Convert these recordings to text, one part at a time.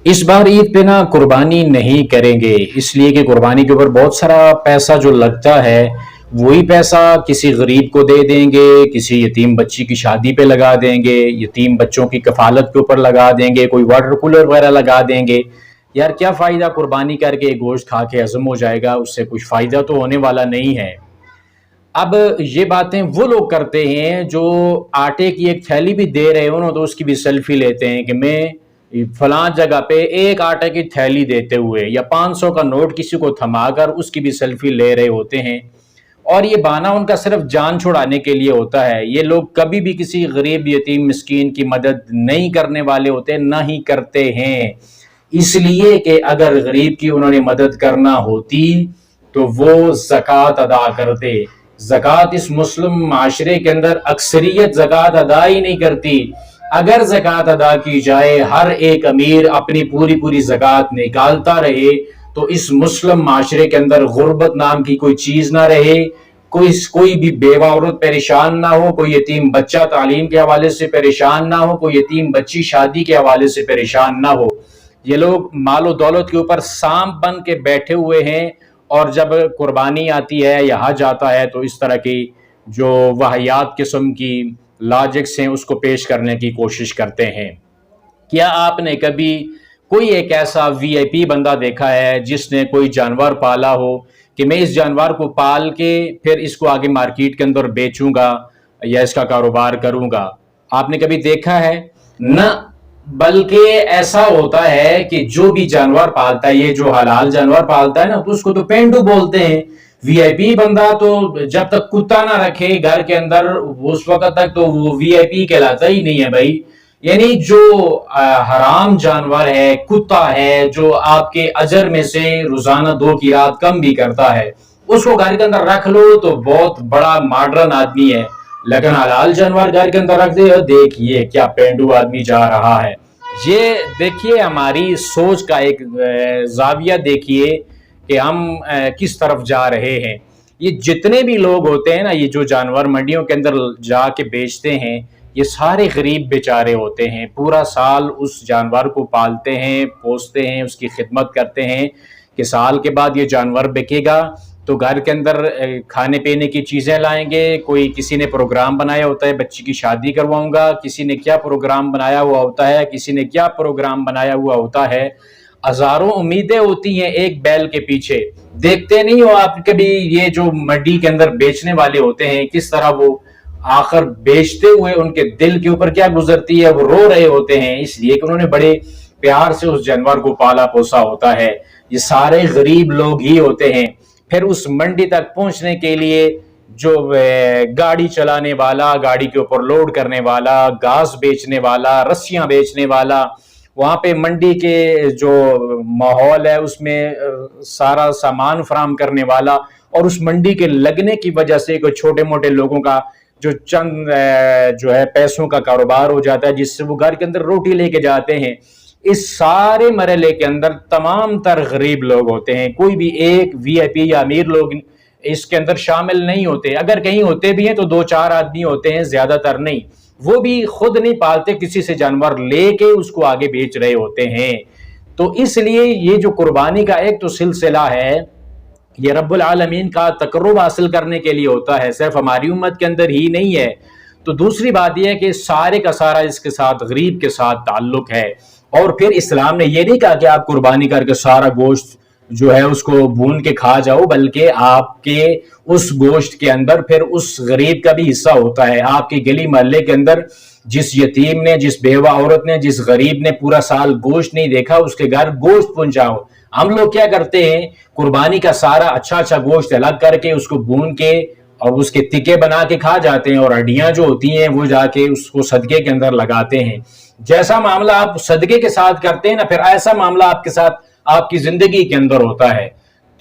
اس بار عید پہ نا قربانی نہیں کریں گے، اس لیے کہ قربانی کے اوپر بہت سارا پیسہ جو لگتا ہے وہی پیسہ کسی غریب کو دے دیں گے، کسی یتیم بچی کی شادی پہ لگا دیں گے، یتیم بچوں کی کفالت کے اوپر لگا دیں گے، کوئی واٹر کولر وغیرہ لگا دیں گے۔ یار کیا فائدہ قربانی کر کے گوشت کھا کے ہضم ہو جائے گا، اس سے کچھ فائدہ تو ہونے والا نہیں ہے۔ اب یہ باتیں وہ لوگ کرتے ہیں جو آٹے کی ایک تھیلی بھی دے رہے ہو نا تو اس کی بھی سیلفی لیتے ہیں کہ میں فلاں جگہ پہ ایک آٹے کی تھیلی دیتے ہوئے، یا 500 کا نوٹ کسی کو تھما کر اس کی بھی سیلفی لے رہے ہوتے ہیں۔ اور یہ بہانہ ان کا صرف جان چھڑانے کے لیے ہوتا ہے۔ یہ لوگ کبھی بھی کسی غریب یتیم مسکین کی مدد نہیں کرنے والے ہوتے، نہ ہی کرتے ہیں۔ اس لیے کہ اگر غریب کی انہوں نے مدد کرنا ہوتی تو وہ زکوٰۃ ادا کرتے۔ زکوٰۃ اس مسلم معاشرے کے اندر اکثریت زکوٰۃ ادا ہی نہیں کرتی۔ اگر زکوٰۃ ادا کی جائے، ہر ایک امیر اپنی پوری زکوٰۃ نکالتا رہے تو اس مسلم معاشرے کے اندر غربت نام کی کوئی چیز نہ رہے، کوئی بھی بیوہ عورت پریشان نہ ہو، کوئی یتیم بچہ تعلیم کے حوالے سے پریشان نہ ہو، کوئی یتیم بچی شادی کے حوالے سے پریشان نہ ہو۔ یہ لوگ مال و دولت کے اوپر سانپ بن کے بیٹھے ہوئے ہیں، اور جب قربانی آتی ہے یا حج آتا ہے تو اس طرح کی جو واہیات قسم کی لاجکس ہیں اس کو پیش کرنے کی کوشش کرتے ہیں۔ کیا آپ نے کبھی کوئی ایک ایسا وی آئی پی بندہ دیکھا ہے جس نے کوئی جانور پالا ہو کہ میں اس جانور کو پال کے پھر اس کو آگے مارکیٹ کے اندر بیچوں گا یا اس کا کاروبار کروں گا؟ آپ نے کبھی دیکھا ہے؟ نہ، بلکہ ایسا ہوتا ہے کہ جو بھی جانور پالتا ہے، یہ جو حلال جانور پالتا ہے نا تو اس کو تو پینڈو بولتے ہیں۔ وی آئی پی بندہ تو جب تک کتا نہ رکھے گھر کے اندر اس وقت تک تو وہ وی آئی پی کہلاتا ہی نہیں ہے بھائی۔ یعنی جو حرام جانور ہے، کتا ہے، جو آپ کے اجر میں سے روزانہ 2 کی رات کم بھی کرتا ہے، اس کو گھر کے اندر رکھ لو تو بہت بڑا ماڈرن آدمی ہے، لیکن حلال جانور گھر کے اندر رکھ دے، دیکھیے کیا پینڈو آدمی جا رہا ہے۔ یہ دیکھیے ہماری سوچ کا ایک زاویہ دیکھیے کہ ہم کس طرف جا رہے ہیں۔ یہ جتنے بھی لوگ ہوتے ہیں نا، یہ جو جانور منڈیوں کے اندر جا کے بیچتے ہیں، یہ سارے غریب بیچارے ہوتے ہیں، پورا سال اس جانور کو پالتے ہیں، پوستے ہیں، اس کی خدمت کرتے ہیں کہ سال کے بعد یہ جانور بکے گا تو گھر کے اندر کھانے پینے کی چیزیں لائیں گے۔ کوئی کسی نے پروگرام بنایا ہوتا ہے بچی کی شادی کرواؤں گا، کسی نے کیا پروگرام بنایا ہوا ہوتا ہے، کسی نے کیا پروگرام بنایا ہوا ہوتا ہے۔ ہزاروں امیدیں ہوتی ہیں ایک بیل کے پیچھے۔ دیکھتے نہیں ہو آپ کبھی یہ جو منڈی کے اندر بیچنے والے ہوتے ہیں کس طرح وہ آخر بیچتے ہوئے ان کے دل کے اوپر کیا گزرتی ہے، وہ رو رہے ہوتے ہیں اس لیے کہ انہوں نے بڑے پیار سے اس جانور کو پالا پوسا ہوتا ہے۔ یہ سارے غریب لوگ ہی ہوتے ہیں۔ پھر اس منڈی تک پہنچنے کے لیے جو گاڑی چلانے والا، گاڑی کے اوپر لوڈ کرنے والا، گھاس بیچنے والا، رسیاں بیچنے والا، وہاں پہ منڈی کے جو ماحول ہے اس میں سارا سامان فراہم کرنے والا، اور اس منڈی کے لگنے کی وجہ سے کوئی چھوٹے موٹے لوگوں کا جو چند جو ہے پیسوں کا کاروبار ہو جاتا ہے جس سے وہ گھر کے اندر روٹی لے کے جاتے ہیں۔ اس سارے مرحلے کے اندر تمام تر غریب لوگ ہوتے ہیں، کوئی بھی ایک وی آئی پی یا امیر لوگ اس کے اندر شامل نہیں ہوتے۔ اگر کہیں ہوتے بھی ہیں تو 2-4 آدمی ہوتے ہیں، زیادہ تر نہیں۔ وہ بھی خود نہیں پالتے، کسی سے جانور لے کے اس کو آگے بیچ رہے ہوتے ہیں۔ تو اس لیے یہ جو قربانی کا ایک تو سلسلہ ہے، یہ رب العالمین کا تقرب حاصل کرنے کے لیے ہوتا ہے، صرف ہماری امت کے اندر ہی نہیں ہے۔ تو دوسری بات یہ ہے کہ سارے کا سارا اس کے ساتھ غریب کے ساتھ تعلق ہے۔ اور پھر اسلام نے یہ نہیں کہا کہ آپ قربانی کر کے سارا گوشت جو ہے اس کو بھون کے کھا جاؤ، بلکہ آپ کے اس گوشت کے اندر پھر اس غریب کا بھی حصہ ہوتا ہے۔ آپ کے گلی محلے کے اندر جس یتیم نے، جس بیوہ عورت نے، جس غریب نے پورا سال گوشت نہیں دیکھا، اس کے گھر گوشت پہنچاؤ۔ ہم لوگ کیا کرتے ہیں، قربانی کا سارا اچھا گوشت الگ کر کے اس کو بھون کے اور اس کے تکے بنا کے کھا جاتے ہیں، اور ہڈیاں جو ہوتی ہیں وہ جا کے اس کو صدقے کے اندر لگاتے ہیں۔ جیسا معاملہ آپ صدقے کے ساتھ کرتے ہیں نا، پھر ایسا معاملہ آپ کے ساتھ آپ کی زندگی کے اندر ہوتا ہے۔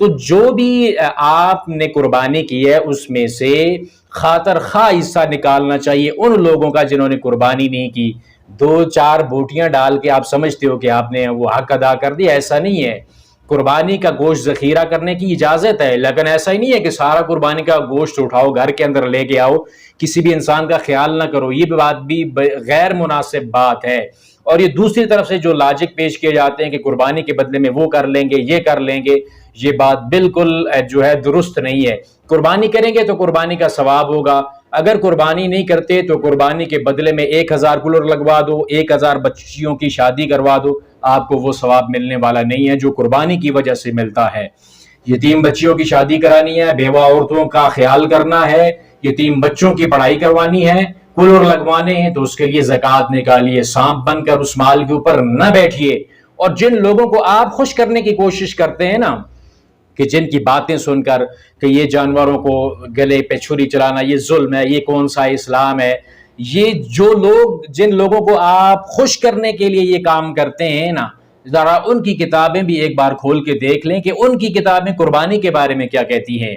تو جو بھی آپ نے قربانی کی ہے اس میں سے خاطر خواہ حصہ نکالنا چاہیے ان لوگوں کا جنہوں نے قربانی نہیں کی۔ 2-4 بوٹیاں ڈال کے آپ سمجھتے ہو کہ آپ نے وہ حق ادا کر دیا، ایسا نہیں ہے۔ قربانی کا گوشت ذخیرہ کرنے کی اجازت ہے، لیکن ایسا ہی نہیں ہے کہ سارا قربانی کا گوشت اٹھاؤ گھر کے اندر لے کے آؤ، کسی بھی انسان کا خیال نہ کرو، یہ بات بھی غیر مناسب بات ہے۔ اور یہ دوسری طرف سے جو لاجک پیش کیے جاتے ہیں کہ قربانی کے بدلے میں وہ کر لیں گے، یہ کر لیں گے، یہ بات بالکل جو ہے درست نہیں ہے۔ قربانی کریں گے تو قربانی کا ثواب ہوگا، اگر قربانی نہیں کرتے تو قربانی کے بدلے میں 1000 کولر لگوا دو، 1000 بچیوں کی شادی کروا دو، آپ کو وہ ثواب ملنے والا نہیں ہے جو قربانی کی وجہ سے ملتا ہے۔ یتیم بچیوں کی شادی کرانی ہے، بیوہ عورتوں کا خیال کرنا ہے، یتیم بچوں کی پڑھائی کروانی ہے، کولر لگوانے ہیں، تو اس کے لیے زکوٰۃ نکالیے، سانپ بن کر اس مال کے اوپر نہ بیٹھیے۔ اور جن لوگوں کو آپ خوش کرنے کی کوشش کرتے ہیں نا، کہ جن کی باتیں سن کر کہ یہ جانوروں کو گلے پہ چھری چلانا یہ ظلم ہے، یہ کون سا اسلام ہے، یہ جو لوگ جن لوگوں کو آپ خوش کرنے کے لیے یہ کام کرتے ہیں نا، ذرا ان کی کتابیں بھی ایک بار کھول کے دیکھ لیں کہ ان کی کتابیں قربانی کے بارے میں کیا کہتی ہیں۔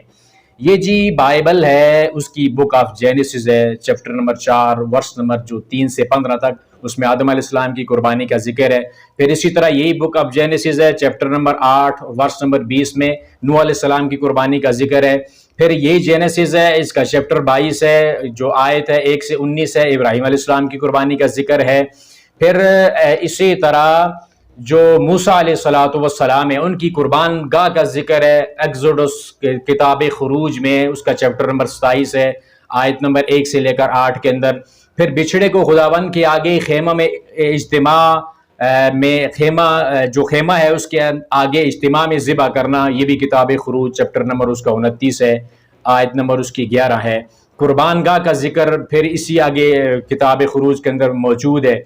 یہ جی بائبل ہے، اس کی بک آف جینیسس ہے، چیپٹر نمبر 4 ورس نمبر جو 3 سے 15 تک، اس میں آدم علیہ السلام کی قربانی کا ذکر ہے۔ پھر اسی طرح یہی بک آف جینیسس ہے، چیپٹر نمبر 8 ورس نمبر 20 میں نوح علیہ السلام کی قربانی کا ذکر ہے۔ پھر یہی جینیسس ہے، اس کا چیپٹر 22 ہے، جو آیت ہے 1 سے 19 ہے، ابراہیم علیہ السلام کی قربانی کا ذکر ہے۔ پھر اسی طرح جو موسیٰ علیہ السلام ہے، ان کی قربان گاہ کا ذکر ہے، ایکزوڈس کتاب خروج میں، اس کا چیپٹر نمبر 27 ہے، آیت نمبر 1 سے لے کر 8 کے اندر۔ پھر بچھڑے کو خداوند کے آگے خیمہ میں اجتماع میں جو خیمہ ہے اس کے آگے اجتماع میں ذبح کرنا، یہ بھی کتاب خروج چیپٹر نمبر اس کا 29 ہے، آیت نمبر اس کی 11 ہے۔ قربان گاہ کا ذکر پھر اسی آگے کتاب خروج کے اندر موجود ہے۔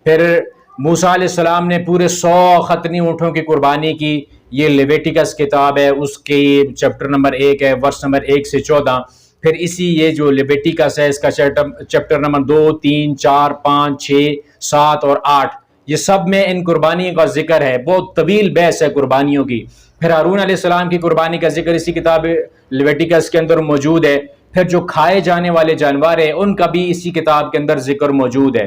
پھر موسیٰ علیہ السلام نے پورے 100 ختنی اونٹوں کی قربانی کی، یہ لیویٹیکس کتاب ہے، اس کی چیپٹر نمبر 1 ہے، ورس نمبر 1 سے 14۔ پھر اسی یہ جو لیویٹیکس ہے، اس کا چیپٹر نمبر 2، 3، 4، 5، 6، 7 اور 8، یہ سب میں ان قربانیوں کا ذکر ہے۔ بہت طویل بحث ہے قربانیوں کی۔ پھر ہارون علیہ السلام کی قربانی کا ذکر اسی کتاب لیویٹیکس کے اندر موجود ہے۔ پھر جو کھائے جانے والے جانور ہیں ان کا بھی اسی کتاب کے اندر ذکر موجود ہے۔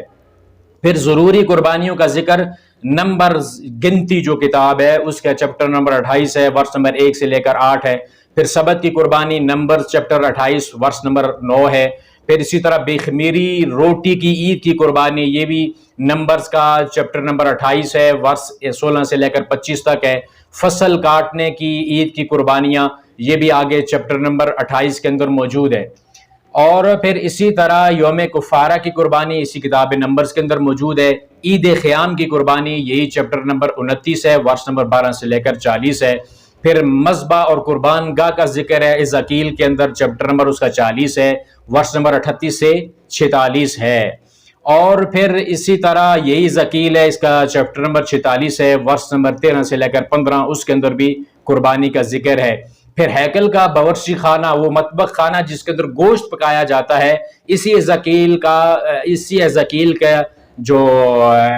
پھر ضروری قربانیوں کا ذکر نمبر گنتی جو کتاب ہے اس کا چیپٹر نمبر 28 ہے، ورس نمبر 1 سے لے کر 8 ہے۔ پھر سبت کی قربانی نمبر چیپٹر 28 ورس نمبر 9 ہے۔ پھر اسی طرح بے خمیری روٹی کی عید کی قربانی، یہ بھی نمبرز کا چیپٹر نمبر 28 ہے، ورس 16 سے لے کر 25 تک ہے۔ فصل کاٹنے کی عید کی قربانیاں، یہ بھی آگے چیپٹر نمبر 28 کے اندر موجود ہے۔ اور پھر اسی طرح یوم کفارہ کی قربانی اسی کتاب نمبرز کے اندر موجود ہے۔ عید خیام کی قربانی یہی چیپٹر نمبر 29 ہے، ورس نمبر 12 سے لے کر 40 ہے۔ پھر مذبح اور قربان گاہ کا ذکر ہے ازکیل کے اندر، چیپٹر نمبر اس کا 40 ہے، ورس نمبر 38 سے 46 ہے۔ اور پھر اسی طرح یہی ازکیل ہے، اس کا چیپٹر نمبر 46 ہے، ورس نمبر 13 سے لے کر 15، اس کے اندر بھی قربانی کا ذکر ہے۔ پھر ہیکل کا باورچی خانہ، وہ مطبخ خانہ جس کے اندر گوشت پکایا جاتا ہے، اسی ازکیل کا جو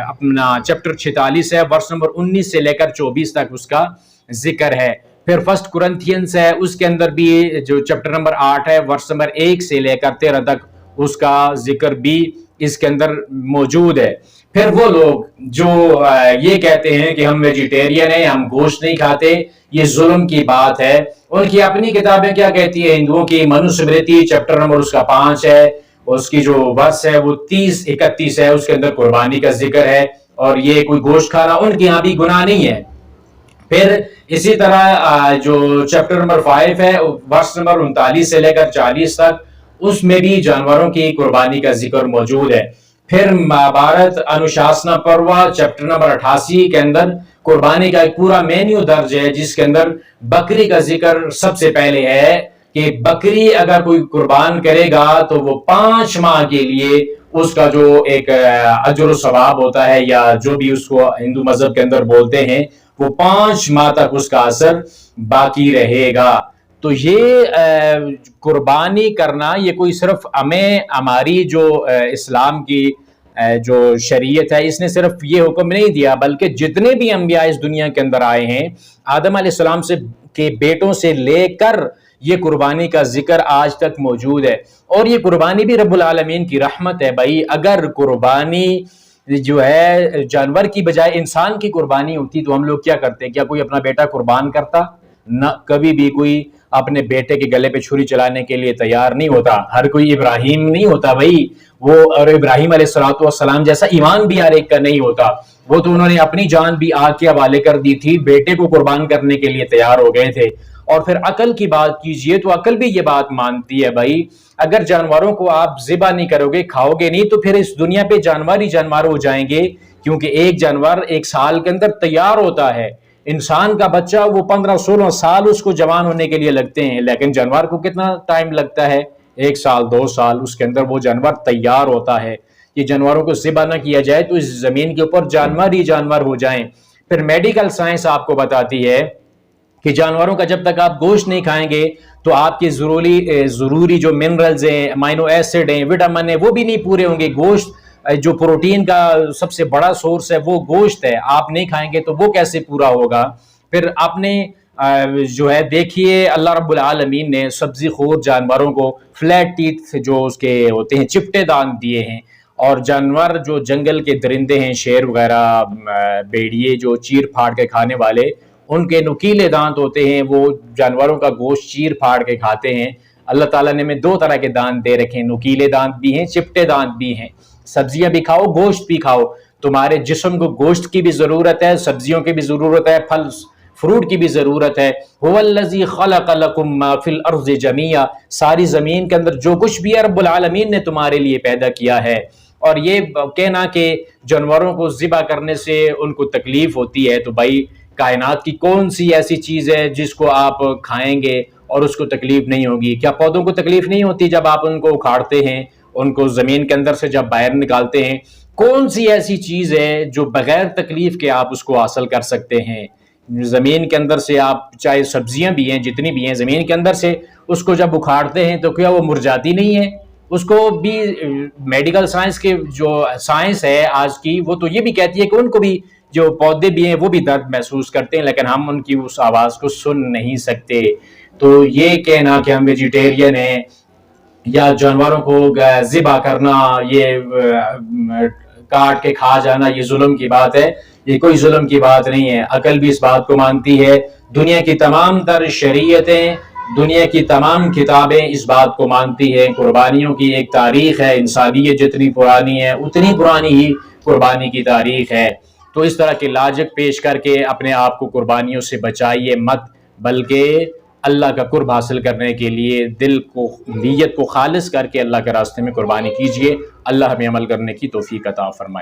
اپنا چیپٹر 46 ہے، ورس نمبر 19 سے لے کر 24 تک اس کا ذکر ہے۔ پھر فرسٹ کرنتھینس ہے، اس کے اندر بھی جو چیپٹر نمبر 8 ہے، ورس نمبر 1 سے لے کر 13 تک اس کا ذکر بھی اس کے اندر موجود ہے۔ پھر وہ لوگ جو یہ کہتے ہیں کہ ہم ویجیٹیرین ہیں، ہم گوشت نہیں کھاتے، یہ ظلم کی بات ہے۔ ان کی اپنی کتابیں کیا کہتی ہیں؟ ہندوؤں کی منوسمرتی چیپٹر نمبر اس کا 5 ہے، اس کی جو ورس ہے وہ 30-31 ہے، اس کے اندر قربانی کا ذکر ہے، اور یہ کوئی گوشت کھانا ان کے یہاں بھی گناہ نہیں ہے۔ پھر اسی طرح جو چیپٹر نمبر 5 ہے، ورس نمبر 39 سے لے کر 40 تک، اس میں بھی جانوروں کی قربانی کا ذکر موجود ہے۔ پھر مہابھارت انوشاسنا پروا چیپٹر نمبر 88 کے اندر قربانی کا ایک پورا مینیو درج ہے، جس کے اندر بکری کا ذکر سب سے پہلے ہے کہ بکری اگر کوئی قربان کرے گا تو وہ 5 ماہ کے لیے اس کا جو ایک اجر و ثواب ہوتا ہے، یا جو بھی اس کو ہندو مذہب کے اندر بولتے ہیں، وہ 5 ماہ تک اس کا اثر باقی رہے گا۔ تو یہ قربانی کرنا، یہ کوئی صرف ہماری جو اسلام کی جو شریعت ہے، اس نے صرف یہ حکم نہیں دیا، بلکہ جتنے بھی انبیاء اس دنیا کے اندر آئے ہیں، آدم علیہ السلام کے بیٹوں سے لے کر یہ قربانی کا ذکر آج تک موجود ہے۔ اور یہ قربانی بھی رب العالمین کی رحمت ہے۔ بھائی اگر قربانی جو ہے جانور کی بجائے انسان کی قربانی ہوتی تو ہم لوگ کیا کرتے؟ کیا کوئی اپنا بیٹا قربان کرتا؟ نہ، کبھی بھی کوئی اپنے بیٹے کے گلے پہ چھری چلانے کے لیے تیار نہیں ہوتا. ہر کوئی ابراہیم نہیں ہوتا بھائی وہ، اور ابراہیم علیہ الصلوۃ والسلام جیسا ایمان بھی ہر ایک کا نہیں ہوتا. وہ تو انہوں نے اپنی جان بھی آگ کے حوالے کر دی تھی، بیٹے کو قربان کرنے کے لیے تیار ہو گئے تھے. اور پھر عقل کی بات کیجئے تو عقل بھی یہ بات مانتی ہے بھائی، اگر جانوروں کو آپ ذبح نہیں کرو گے، کھاؤ گے نہیں، تو پھر اس دنیا پہ جانور ہی جانور ہو جائیں گے. کیونکہ ایک جانور 1 سال کے اندر تیار ہوتا ہے. انسان کا بچہ وہ 15-16 سال اس کو جوان ہونے کے لیے لگتے ہیں، لیکن جانور کو کتنا ٹائم لگتا ہے؟ 1 سال 2 سال، اس کے اندر وہ جانور تیار ہوتا ہے. یہ جانوروں کو ذبح نہ کیا جائے تو اس زمین کے اوپر جانور ہی جانور ہو جائیں. پھر میڈیکل سائنس آپ کو بتاتی ہے کہ جانوروں کا جب تک آپ گوشت نہیں کھائیں گے تو آپ کے ضروری جو منرلز ہیں، امائنو ایسڈ ہیں، وٹامن ہیں، وہ بھی نہیں پورے ہوں گے. گوشت جو پروٹین کا سب سے بڑا سورس ہے وہ گوشت ہے، آپ نہیں کھائیں گے تو وہ کیسے پورا ہوگا؟ پھر آپ نے جو ہے دیکھیے اللہ رب العالمین نے سبزی خور جانوروں کو فلیٹ ٹیتھ جو اس کے ہوتے ہیں چپٹے دانت دیے ہیں، اور جانور جو جنگل کے درندے ہیں، شیر وغیرہ، بھیڑیے جو چیر پھاڑ کے کھانے والے، ان کے نکیلے دانت ہوتے ہیں، وہ جانوروں کا گوشت چیر پھاڑ کے کھاتے ہیں. اللہ تعالیٰ نے ہمیں 2 طرح کے دانت دے رکھے ہیں، نکیلے دانت بھی ہیں، چپٹے دانت بھی ہیں. سبزیاں بھی کھاؤ، گوشت بھی کھاؤ. تمہارے جسم کو گوشت کی بھی ضرورت ہے، سبزیوں کی بھی ضرورت ہے، پھل فروٹ کی بھی ضرورت ہے. هو الذی خلق لکم ما فی الارض جمیعا، ساری زمین کے اندر جو کچھ بھی ہے رب العالمین نے تمہارے لیے پیدا کیا ہے. اور یہ کہنا کہ جانوروں کو ذبح کرنے سے ان کو تکلیف ہوتی ہے، تو بھائی کائنات کی کون سی ایسی چیز ہے جس کو آپ کھائیں گے اور اس کو تکلیف نہیں ہوگی؟ کیا پودوں کو تکلیف نہیں ہوتی جب آپ ان کو اکھاڑتے ہیں، ان کو زمین کے اندر سے جب باہر نکالتے ہیں؟ کون سی ایسی چیز ہے جو بغیر تکلیف کے آپ اس کو حاصل کر سکتے ہیں؟ زمین کے اندر سے آپ چاہے سبزیاں بھی ہیں، جتنی بھی ہیں زمین کے اندر سے، اس کو جب اکھاڑتے ہیں تو کیا وہ مرجاتی نہیں ہے؟ اس کو بھی میڈیکل سائنس کے جو سائنس ہے آج کی، وہ تو یہ بھی کہتی ہے کہ ان کو بھی جو پودے بھی ہیں وہ بھی درد محسوس کرتے ہیں، لیکن ہم ان کی اس آواز کو سن نہیں سکتے. تو یہ کہنا کہ ہم ویجیٹیرین ہیں یا جانوروں کو ذبح کرنا، یہ کاٹ کے کھا جانا، یہ ظلم کی بات ہے. یہ کوئی ظلم کی بات نہیں ہے. عقل بھی اس بات کو مانتی ہے. دنیا کی تمام تر شریعتیں، دنیا کی تمام کتابیں اس بات کو مانتی ہیں. قربانیوں کی ایک تاریخ ہے، انسانیت جتنی پرانی ہے اتنی پرانی ہی قربانی کی تاریخ ہے. تو اس طرح کے لاجک پیش کر کے اپنے آپ کو قربانیوں سے بچائیے مت، بلکہ اللہ کا قرب حاصل کرنے کے لیے دل کو، نیت کو خالص کر کے اللہ کے راستے میں قربانی کیجیے. اللہ ہمیں عمل کرنے کی توفیق عطا فرمائے.